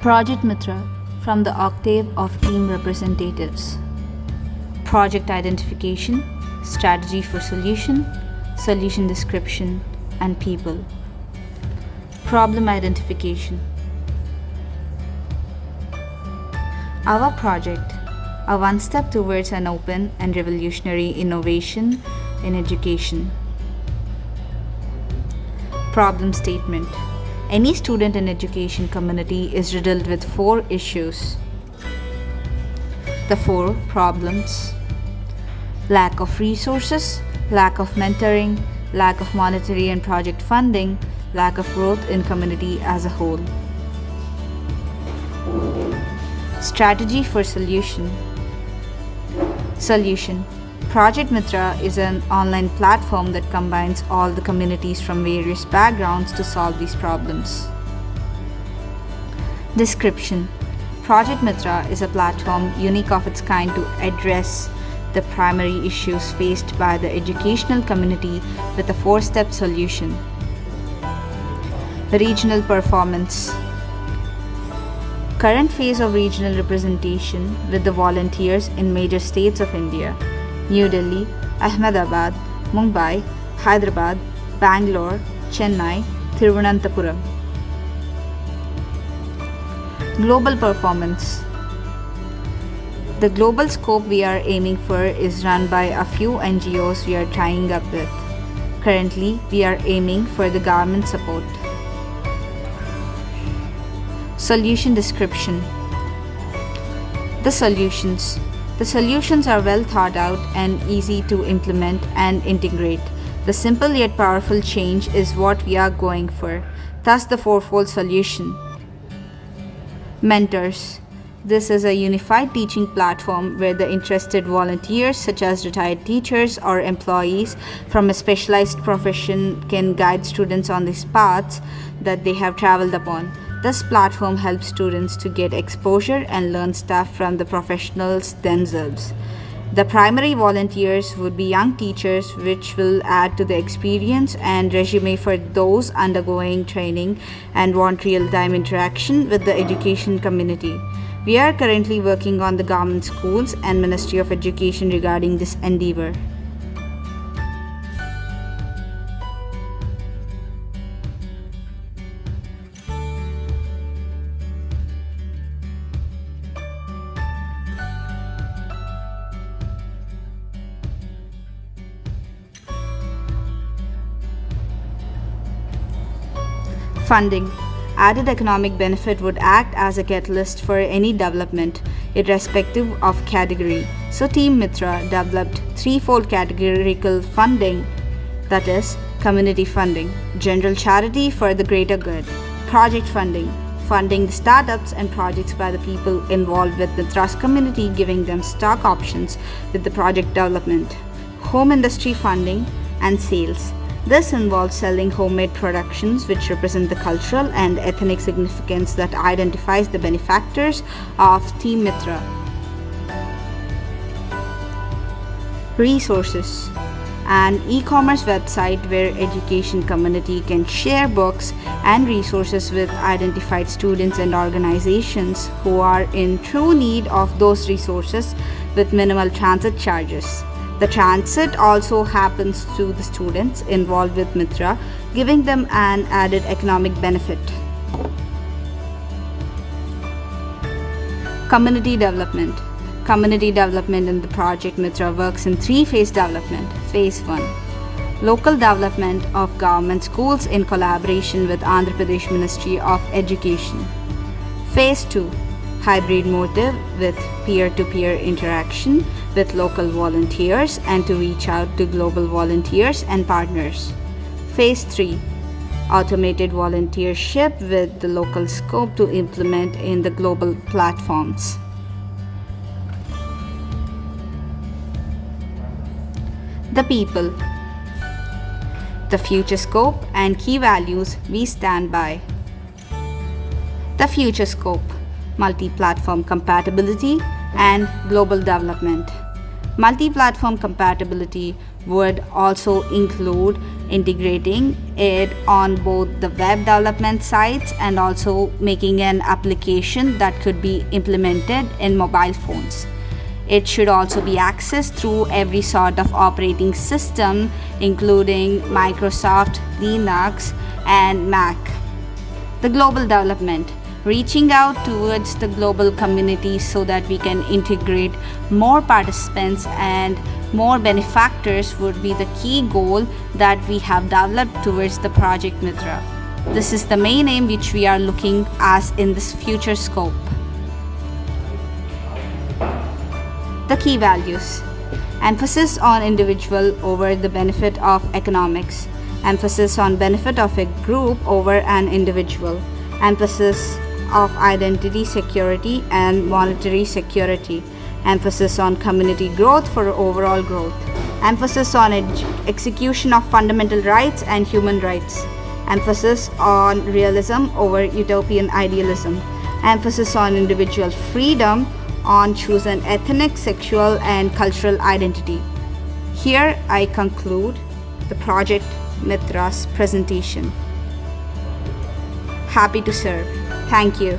Project Mitra from the octave of team representatives. Project identification, strategy for solution, solution description, and people. Problem identification. Our project, a one step towards an open and revolutionary innovation in education. Problem statement. Any student in education community is riddled with four issues. The four problems: lack of resources, lack of mentoring, lack of monetary and project funding, lack of growth in community as a whole. Strategy for solution. Solution. Project Mitra is an online platform that combines all the communities from various backgrounds to solve these problems. Description. Project Mitra is a platform unique of its kind to address the primary issues faced by the educational community with a four-step solution. Regional performance. Current phase of regional representation with the volunteers in major states of India: New Delhi, Ahmedabad, Mumbai, Hyderabad, Bangalore, Chennai, Thiruvananthapuram. Global performance. The global scope we are aiming for is run by a few NGOs we are tying up with. Currently, we are aiming for the government support. Solution description. The solutions are well thought out and easy to implement and integrate. The simple yet powerful change is what we are going for. Thus, the fourfold solution. Mentors. This is a unified teaching platform where the interested volunteers, such as retired teachers or employees from a specialized profession, can guide students on these paths that they have traveled upon. This platform helps students to get exposure and learn stuff from the professionals themselves. The primary volunteers would be young teachers, which will add to the experience and resume for those undergoing training and want real-time interaction with the education community. We are currently working on the government schools and Ministry of Education regarding this endeavor. Funding. Added economic benefit would act as a catalyst for any development, irrespective of category. So Team Mitra developed threefold categorical funding, that is, community funding, general charity for the greater good, project funding, funding the startups and projects by the people involved with the Mitra's community, giving them stock options with the project development, home industry funding, and sales. This involves selling homemade productions which represent the cultural and ethnic significance that identifies the benefactors of Team Mitra. Resources. An e-commerce website where education community can share books and resources with identified students and organizations who are in true need of those resources with minimal transit charges. The transit also happens to the students involved with Mitra, giving them an added economic benefit. Community development. Community development in the Project Mitra works in three-phase development. Phase 1. Local development of government schools in collaboration with Andhra Pradesh Ministry of Education. Phase 2. Hybrid motive with peer-to-peer interaction with local volunteers and to reach out to global volunteers and partners. Phase 3. Automated volunteership with the local scope to implement in the global platforms. The people. The future scope and key values we stand by. The future scope: multi-platform compatibility and global development. Multi-platform compatibility would also include integrating it on both the web development sites and also making an application that could be implemented in mobile phones. It should also be accessed through every sort of operating system, including Microsoft, Linux, and Mac. The global development, reaching out towards the global community so that we can integrate more participants and more benefactors would be the key goal that we have developed towards the Project Mitra. This is the main aim which we are looking as in this future scope. The key values: emphasis on individual over the benefit of economics, emphasis on benefit of a group over an individual, emphasis of identity security and monetary security, emphasis on community growth for overall growth, emphasis on execution of fundamental rights and human rights, emphasis on realism over utopian idealism, emphasis on individual freedom on choose an ethnic, sexual, and cultural identity. Here I conclude the Project Mitra's presentation. Happy to serve. Thank you.